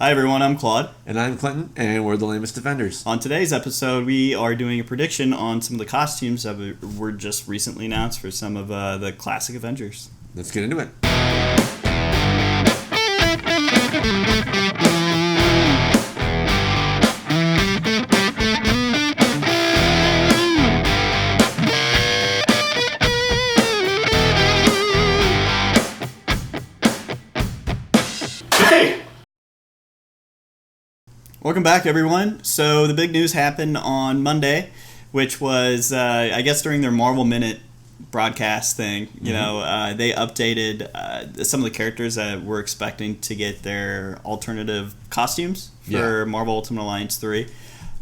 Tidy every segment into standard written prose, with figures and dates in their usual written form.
Hi everyone, I'm Claude. And I'm Clinton, and we're the Lamest Defenders. On today's episode, we are doing a prediction on some of the costumes that were just recently announced for some of the classic Avengers. Let's get into it. Welcome back, everyone. So the big news happened on Monday, which was, I guess, during their Marvel Minute broadcast thing. They updated some of the characters that we're expecting to get their alternative costumes for Marvel Ultimate Alliance 3.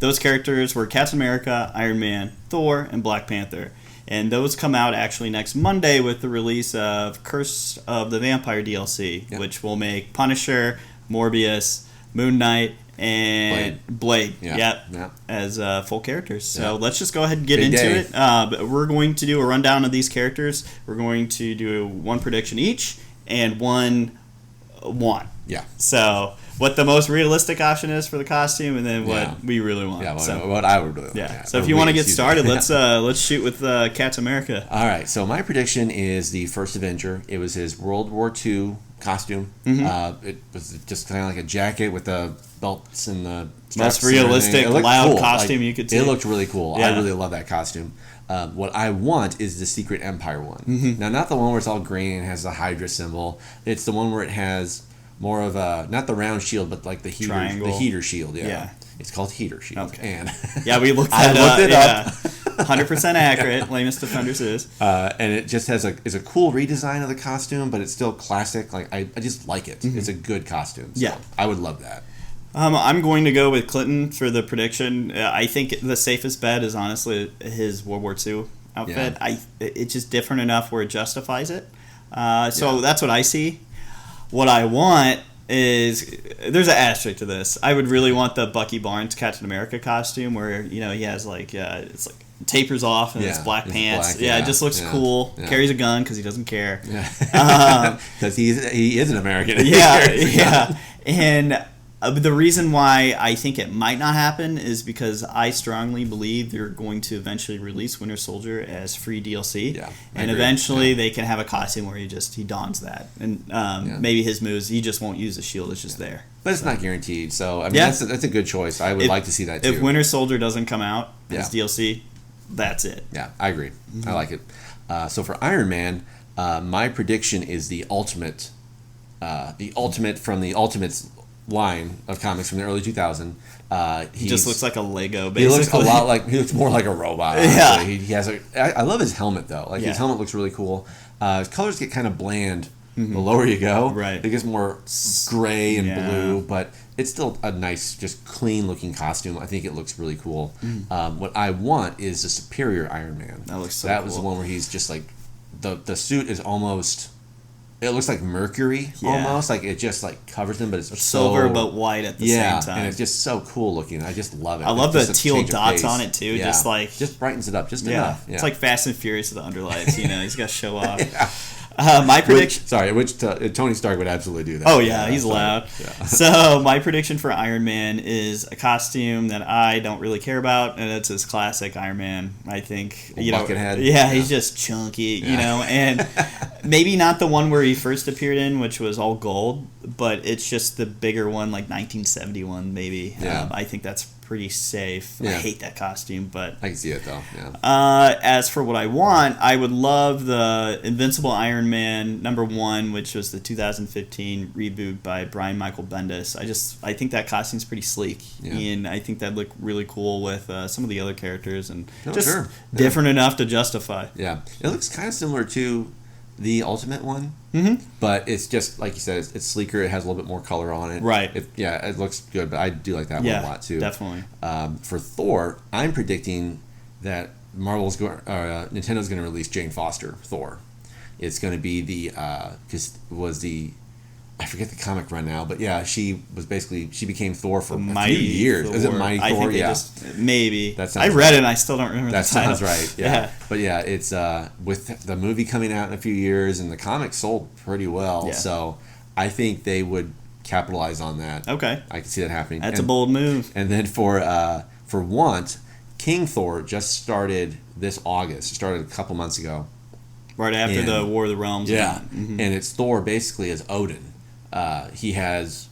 Those characters were Captain America, Iron Man, Thor, and Black Panther. And those come out actually next Monday with the release of Curse of the Vampire DLC, which will make Punisher, Morbius, Moon Knight, and Blade as full characters. So let's just go ahead and get into it. We're going to do a rundown of these characters. We're going to do one prediction each and one. Yeah. So what the most realistic option is for the costume, and then what we really want. Yeah, what I would do. Yeah. So if you want to get started, let's shoot with Captain America. All right. So my prediction is the first Avenger. It was his World War II costume. It was just kind of like a jacket with the belts and the most realistic, loud costume you could see. It looked really cool. I really love that costume. What I want is the Secret Empire one. Now, not the one where it's all green and has the Hydra symbol. It's the one where it has more of a, not the round shield, but like the heater shield. Yeah. It's called Heater Shield. Okay. And we looked that up. Looked it up. 100% accurate. Lamest Defenders is. And it just is a cool redesign of the costume, but it's still classic. Like I just like it. It's a good costume. So I would love that. I'm going to go with Clinton for the prediction. I think the safest bet is honestly his World War II outfit. It's just different enough where it justifies it. So that's what I see. What I want is, there's an asterisk to this. I would really want the Bucky Barnes Captain America costume where he has it's like tapers off and it's black pants. It just looks cool. Carries a gun because he doesn't care. Because he is an American. And the reason why I think it might not happen is because I strongly believe they're going to eventually release Winter Soldier as free DLC. And eventually they can have a costume where he dons that. And maybe his moves, he just won't use the shield, it's just there. But it's not guaranteed. So, I mean, that's a good choice. I would like to see that too. If Winter Soldier doesn't come out as DLC, that's it. Yeah, I agree. I like it. So for Iron Man, my prediction is the ultimate from the Ultimates line of comics from the early 2000s. He just looks like a Lego, basically. He looks more like a robot. He has I love his helmet though. His helmet looks really cool. His colors get kind of bland the lower you go. Right. It gets more gray and blue, but it's still a nice, just clean looking costume. I think it looks really cool. What I want is the Superior Iron Man. That looks so That cool. was the one where he's just like the suit is almost, it looks like Mercury almost. Like it just like covers him, but it's silver but white at the same time. And it's just so cool looking. I just love it. I love the teal dots on it too. Yeah. Just brightens it up just enough. It's like Fast and Furious with the underlights. He's got to show off. My prediction. Tony Stark would absolutely do that. Oh yeah, he's loud. So my prediction for Iron Man is a costume that I don't really care about, and it's his classic Iron Man. I think Buckethead. He's just chunky, and maybe not the one where he first appeared in, which was all gold, but it's just the bigger one, like 1971 maybe. I think that's pretty safe. I hate that costume, but I can see it though. As for what I want, I would love the Invincible Iron Man #1, which was the 2015 reboot by Brian Michael Bendis. I think that costume's pretty sleek, and I think that'd look really cool with some of the other characters, and different enough to justify. Yeah, it looks kind of similar to the Ultimate one, but it's just like you said, it's sleeker. It has a little bit more color on it. Right. It looks good, but I do like that one a lot too. Definitely. For Thor, I'm predicting that Nintendo's going to release Jane Foster Thor. It's going to be I forget the comic run now, but she became Thor for a few years. Is it Mighty Thor? Maybe. I read it and I still don't remember the title. That sounds right. Yeah. But it's with the movie coming out in a few years, and the comic sold pretty well. So I think they would capitalize on that. Okay. I can see that happening. That's a bold move. And then for Want, King Thor just started this August. It started a couple months ago. Right after the War of the Realms. Yeah. Mm-hmm. And it's Thor basically as Odin. He has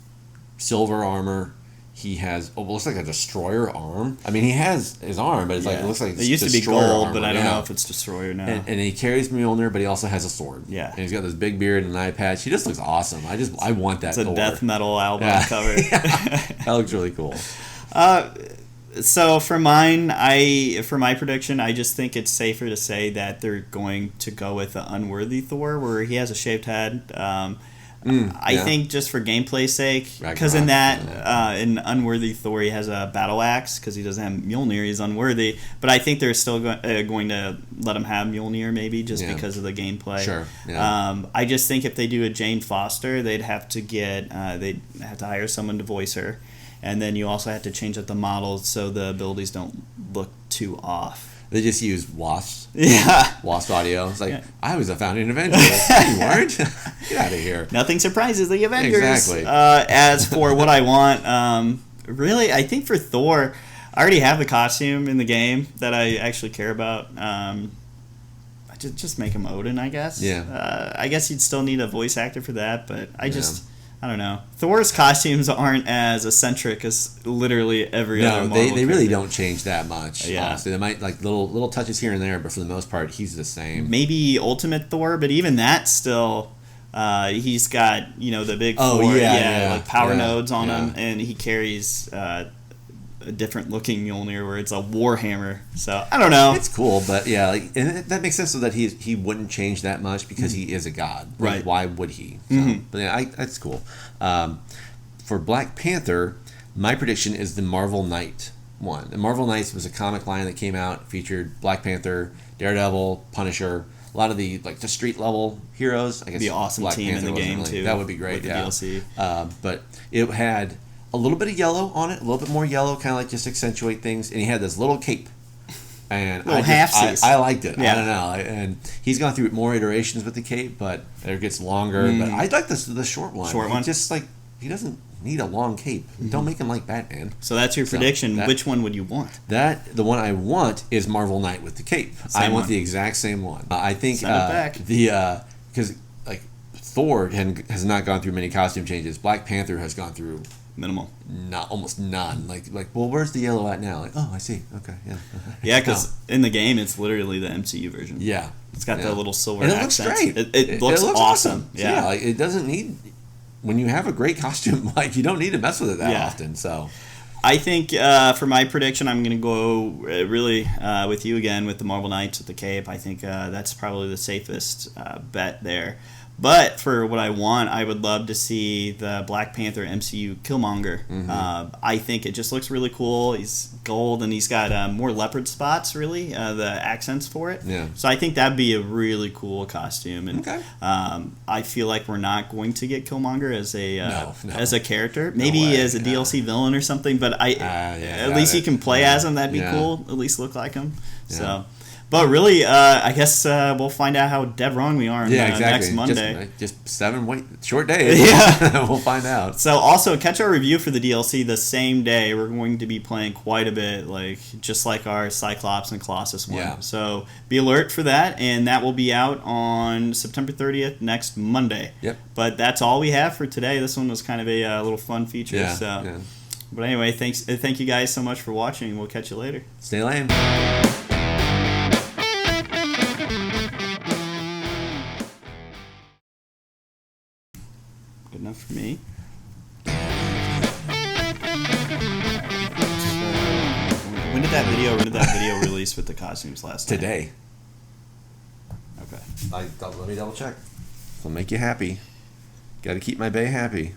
silver armor. He has what looks like a destroyer arm. I mean, he has his arm, but it's like it looks like it's it used to be gold, armor. but I don't know if it's destroyer now. And he carries Mjolnir, but he also has a sword. Yeah, and he's got this big beard and an eye patch. He just looks awesome. I want that. It's a Thor. death metal album cover. That looks really cool. So for my prediction, I just think it's safer to say that they're going to go with the unworthy Thor, where he has a shaved head. I think just for gameplay's sake, because in in Unworthy Thor he has a battle axe because he doesn't have Mjolnir, he's unworthy. But I think they're still going to let him have Mjolnir maybe just because of the gameplay. Sure. Yeah. I just think if they do a Jane Foster, they'd have to hire someone to voice her, and then you also have to change up the models so the abilities don't look too off. They just use Wasp. Yeah. Wasp audio. It's like, I was a founding Avenger. You weren't? Get out of here. Nothing surprises the Avengers. Exactly. As for what I want, really, I think for Thor, I already have the costume in the game that I actually care about. Just make him Odin, I guess. Yeah. I guess you'd still need a voice actor for that, but I don't know. Thor's costumes aren't as eccentric as literally every other Marvel they really don't change that much. Yeah. Honestly. They might like little touches here and there, but for the most part, he's the same. Maybe Ultimate Thor, but even that still, he's got the big like power nodes on him, and he carries a different looking Mjolnir where it's a Warhammer. So I don't know. It's cool, but and that makes sense so that he wouldn't change that much because he is a god. Right? Why would he? So, but that's cool. For Black Panther, my prediction is the Marvel Knight one. The Marvel Knights was a comic line that came out, featured Black Panther, Daredevil, Punisher, a lot of the street level heroes. I guess be an awesome Black team Panther in the game too. That would be great. With the DLC. But it had a little bit of yellow on it, a little bit more yellow, kind of like just accentuate things. And he had this little cape. And I liked it. Yeah. I don't know. And he's gone through more iterations with the cape, but it gets longer. But I like the short one. Short one? Just like, he doesn't need a long cape. Don't make him like Batman. So that's your prediction. Which one would you want? The one I want is Marvel Knight with the cape. I want the exact same one. I think send it back. Because Thor has not gone through many costume changes. Black Panther has gone through minimal, almost none. Well, where's the yellow at now? I see. Okay, yeah. Yeah, because in the game it's literally the MCU version. Yeah, it's got the little silver and accents. Looks great. It looks awesome. Yeah, it doesn't need. When you have a great costume, you don't need to mess with it that often. So, I think for my prediction, I'm going to go really with you again with the Marvel Knights with the cape. I think that's probably the safest bet there. But for what I want, I would love to see the Black Panther MCU Killmonger. I think it just looks really cool. He's gold, and he's got more leopard spots, really, the accents for it. Yeah. So I think that'd be a really cool costume. And I feel like we're not going to get Killmonger as as a character. Maybe as a DLC villain or something, but at least he can play as him. That'd be cool. At least look like him. Yeah. So. But really, I guess we'll find out how dead wrong we are next Monday. Just 7 short days. Yeah. We'll find out. So also, catch our review for the DLC the same day. We're going to be playing quite a bit, just like our Cyclops and Colossus one. Yeah. So be alert for that, and that will be out on September 30th, next Monday. Yep. But that's all we have for today. This one was kind of a little fun feature. Yeah. So. Yeah. But anyway, thank you guys so much for watching. We'll catch you later. Stay lame. Good enough for me. When did that video release with the costumes last night? Today. Okay. Let me double check. It'll make you happy. Got to keep my bae happy.